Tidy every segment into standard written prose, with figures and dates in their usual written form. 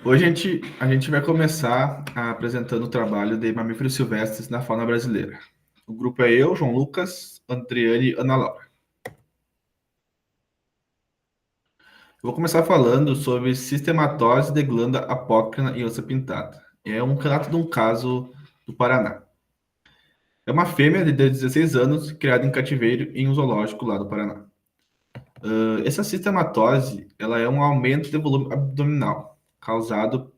Hoje a gente vai começar apresentando o trabalho de mamíferos silvestres na fauna brasileira. O grupo é eu, João Lucas, Andriane e Ana Laura. Eu vou começar falando sobre sistematose de glândula apócrina e onça pintada. É um relato de um caso do Paraná. É uma fêmea de 16 anos criada em cativeiro em um zoológico lá do Paraná. Essa sistematose, ela é um aumento de volume abdominal causado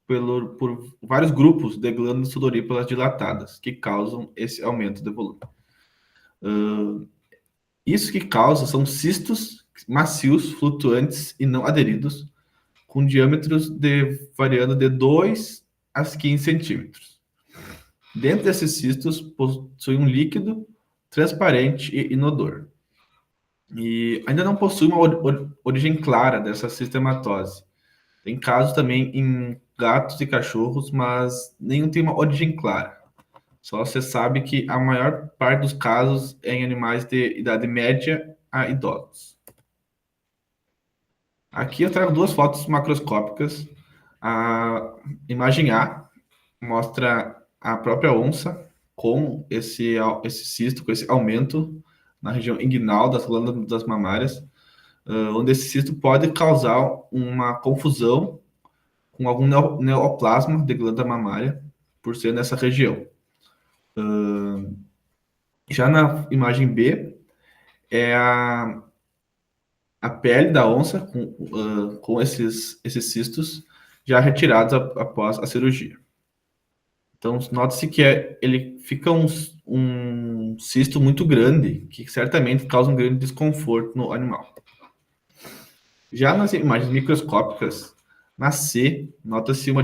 por vários grupos de glândulas sudoríparas dilatadas, que causam esse aumento de volume. Isso que causa são cistos macios, flutuantes e não aderidos, com diâmetros variando de 2 a 15 centímetros. Dentro desses cistos possui um líquido transparente e inodor. E ainda não possui uma origem clara dessa sistematose. Tem casos também em gatos e cachorros, mas nenhum tem uma origem clara. Só você sabe que a maior parte dos casos é em animais de idade média a idosos. Aqui eu trago duas fotos macroscópicas. A imagem A mostra a própria onça com esse cisto, com esse aumento na região inguinal das glândulas das mamárias, onde esse cisto pode causar uma confusão com algum neoplasma de glândula mamária, por ser nessa região. Já na imagem B, é a pele da onça com esses cistos já retirados após a cirurgia. Então, note-se que ele fica um cisto muito grande, que certamente causa um grande desconforto no animal. Já nas imagens microscópicas, na C, nota-se uma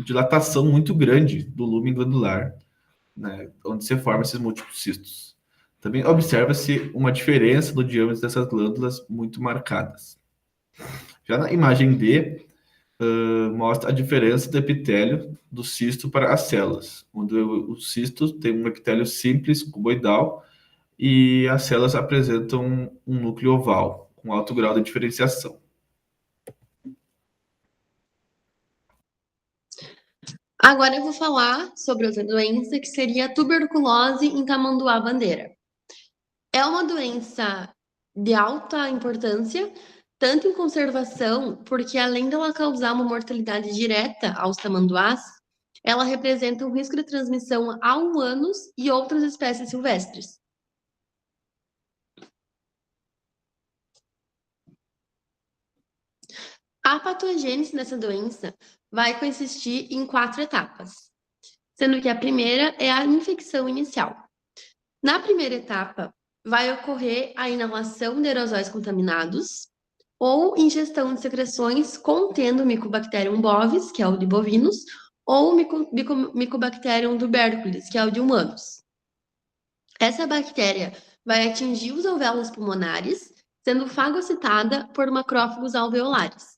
dilatação muito grande do lumen glandular, né, onde se formam esses múltiplos cistos. Também observa-se uma diferença no diâmetro dessas glândulas muito marcadas. Já na imagem D, mostra a diferença do epitélio do cisto para as células, onde o cisto tem um epitélio simples, cuboidal, e as células apresentam um núcleo oval, com alto grau de diferenciação. Agora eu vou falar sobre outra doença que seria a tuberculose em tamanduá-bandeira. É uma doença de alta importância, tanto em conservação, porque além dela causar uma mortalidade direta aos tamanduás, ela representa um risco de transmissão a humanos e outras espécies silvestres. A patogênese dessa doença vai consistir em 4 etapas, sendo que a primeira é a infecção inicial. Na primeira etapa, vai ocorrer a inalação de aerosóis contaminados ou ingestão de secreções contendo Mycobacterium bovis, que é o de bovinos, ou Mycobacterium tuberculosis, que é o de humanos. Essa bactéria vai atingir os alvéolos pulmonares, sendo fagocitada por macrófagos alveolares.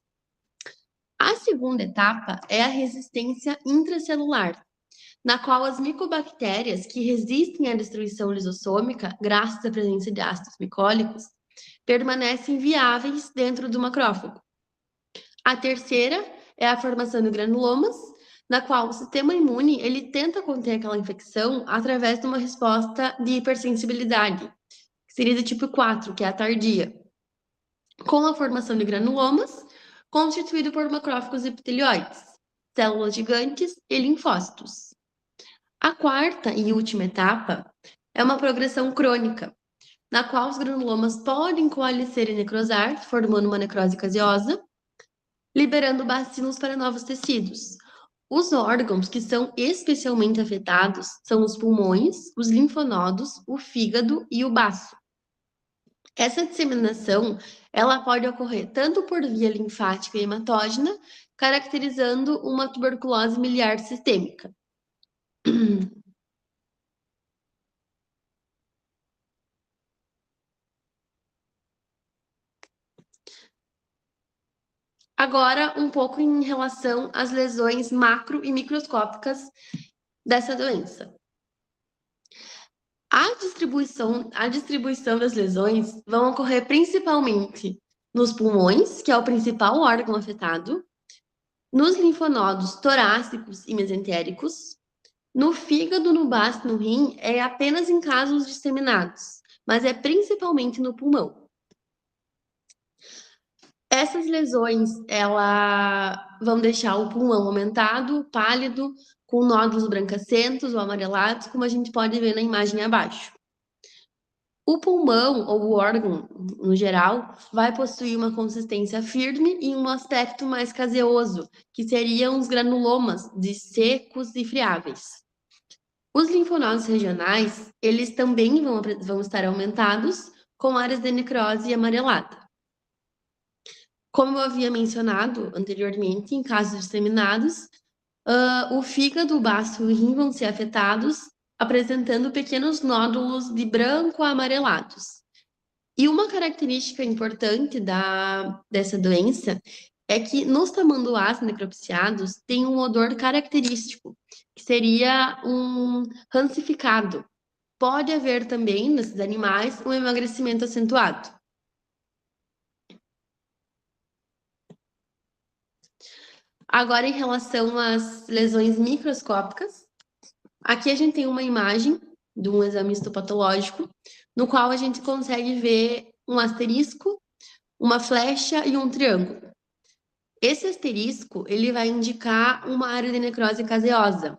A segunda etapa é a resistência intracelular, na qual as micobactérias que resistem à destruição lisossômica, graças à presença de ácidos micólicos, permanecem viáveis dentro do macrófago. A terceira é a formação de granulomas, na qual o sistema imune ele tenta conter aquela infecção através de uma resposta de hipersensibilidade, que seria do tipo 4, que é a tardia, com a formação de granulomas, constituído por macrófagos epitelioides, células gigantes e linfócitos. A quarta e última etapa é uma progressão crônica, na qual os granulomas podem coalescer e necrosar, formando uma necrose caseosa, liberando bacilos para novos tecidos. Os órgãos que são especialmente afetados são os pulmões, os linfonodos, o fígado e o baço. Essa disseminação, ela pode ocorrer tanto por via linfática e hematógena, caracterizando uma tuberculose miliar sistêmica. Agora, um pouco em relação às lesões macro e microscópicas dessa doença. A distribuição das lesões vão ocorrer principalmente nos pulmões, que é o principal órgão afetado, nos linfonodos torácicos e mesentéricos, no fígado, no baço, no rim, é apenas em casos disseminados, mas é principalmente no pulmão. Essas lesões, vão deixar o pulmão aumentado, pálido, com nódulos brancacentos ou amarelados, como a gente pode ver na imagem abaixo. O pulmão, ou o órgão, no geral, vai possuir uma consistência firme e um aspecto mais caseoso, que seriam os granulomas, de secos e friáveis. Os linfonodos regionais, eles também vão estar aumentados, com áreas de necrose amarelada. Como eu havia mencionado anteriormente, em casos disseminados, o fígado, o baço e o rim vão ser afetados, apresentando pequenos nódulos de branco a amarelados. E uma característica importante dessa doença é que nos tamanduás necropsiados tem um odor característico, que seria um rancificado. Pode haver também, nesses animais, um emagrecimento acentuado. Agora, em relação às lesões microscópicas, aqui a gente tem uma imagem de um exame histopatológico, no qual a gente consegue ver um asterisco, uma flecha e um triângulo. Esse asterisco, ele vai indicar uma área de necrose caseosa,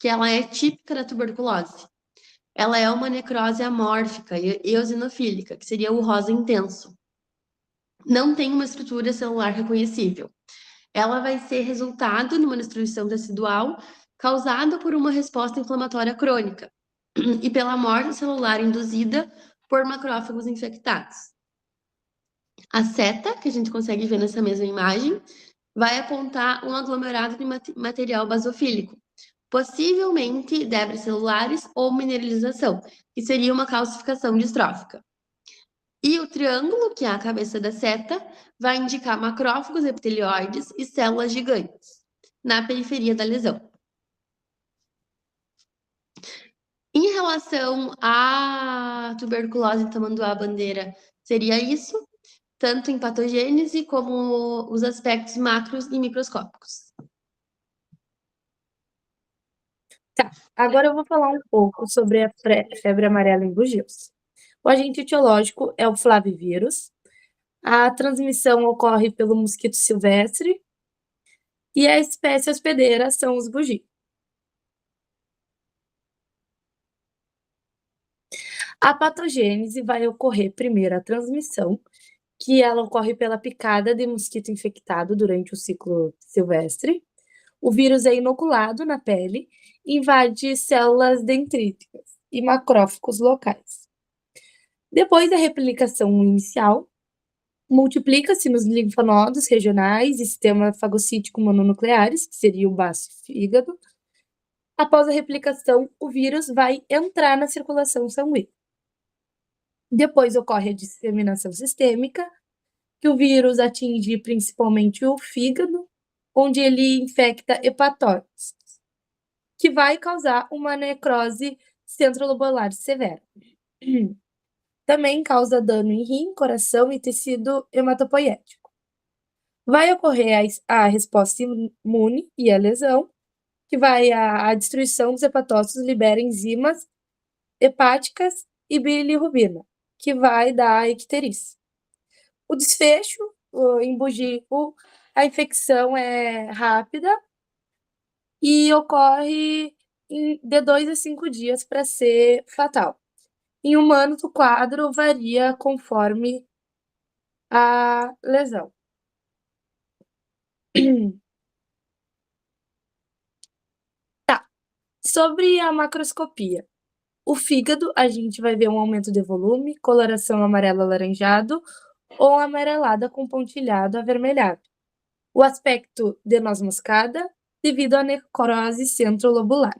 que ela é típica da tuberculose. Ela é uma necrose amórfica e eosinofílica, que seria o rosa intenso. Não tem uma estrutura celular reconhecível. Ela vai ser resultado numa destruição tecidual causada por uma resposta inflamatória crônica e pela morte celular induzida por macrófagos infectados. A seta, que a gente consegue ver nessa mesma imagem, vai apontar um aglomerado de material basofílico, possivelmente debris celulares ou mineralização, que seria uma calcificação distrófica. E o triângulo, que é a cabeça da seta, vai indicar macrófagos epitelioides e células gigantes, na periferia da lesão. Em relação à tuberculose tamanduá-bandeira, seria isso, tanto em patogênese como os aspectos macros e microscópicos. Tá, agora eu vou falar um pouco sobre a febre amarela em bugios. O agente etiológico é o flavivírus. A transmissão ocorre pelo mosquito silvestre e a espécie hospedeira são os bugios. A patogênese vai ocorrer primeiro a transmissão, que ela ocorre pela picada de mosquito infectado durante o ciclo silvestre. O vírus é inoculado na pele e invade células dendríticas e macrófagos locais. Depois da replicação inicial, multiplica-se nos linfonodos regionais e sistema fagocítico mononucleares, que seria o baço e fígado. Após a replicação, o vírus vai entrar na circulação sanguínea. Depois ocorre a disseminação sistêmica, que o vírus atinge principalmente o fígado, onde ele infecta hepatócitos, que vai causar uma necrose centrolobular severa. Também causa dano em rim, coração e tecido hematopoético. Vai ocorrer a resposta imune e a lesão, que vai a destruição dos hepatócitos libera enzimas hepáticas e bilirrubina, que vai dar a icterícia. O desfecho, em bugio, a infecção é rápida e ocorre de 2 a 5 dias para ser fatal. Em humanos, o quadro varia conforme a lesão. Tá. Sobre a macroscopia. O fígado, a gente vai ver um aumento de volume, coloração amarelo-alaranjado ou amarelada com pontilhado avermelhado. O aspecto de noz moscada, devido à necrose centrolobular.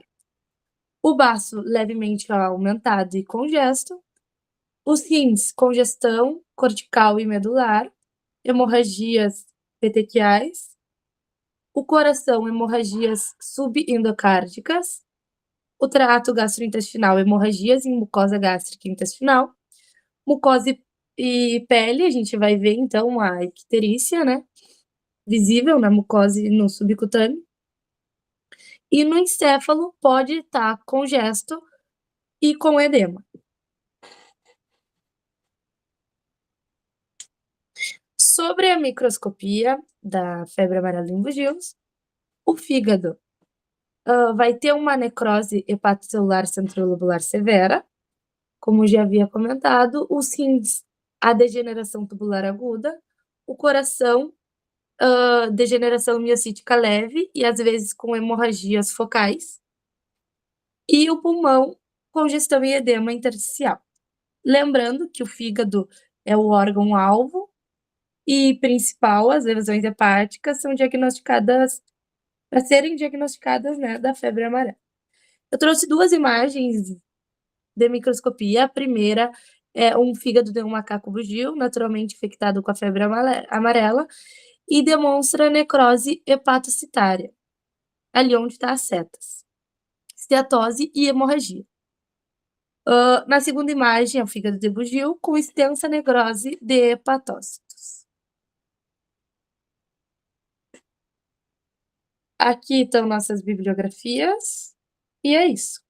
O baço levemente aumentado e congesto. Os rins, congestão cortical e medular. Hemorragias petequiais. O coração, hemorragias subendocárdicas. O trato gastrointestinal, hemorragias em mucosa gástrica intestinal. Mucosa e pele, a gente vai ver, então, a icterícia, né? visível na mucosa e no subcutâneo. E no encéfalo pode estar congesto e com edema. Sobre a microscopia da febre amarela em bugios, o fígado vai ter uma necrose hepatocelular centrolobular severa, como já havia comentado, os rins, a degeneração tubular aguda, o coração, degeneração miocítica leve e às vezes com hemorragias focais, e o pulmão, congestão e edema intersticial. Lembrando que o fígado é o órgão-alvo e principal, as lesões hepáticas são diagnosticadas, para serem diagnosticadas, né, da febre amarela. Eu trouxe 2 imagens de microscopia. A primeira é um fígado de um macaco bugio, naturalmente infectado com a febre amarela, e demonstra necrose hepatocitária, ali onde está as setas, esteatose e hemorragia. Na segunda imagem é o fígado de bugio com extensa necrose de hepatócitos. Aqui estão nossas bibliografias, e é isso.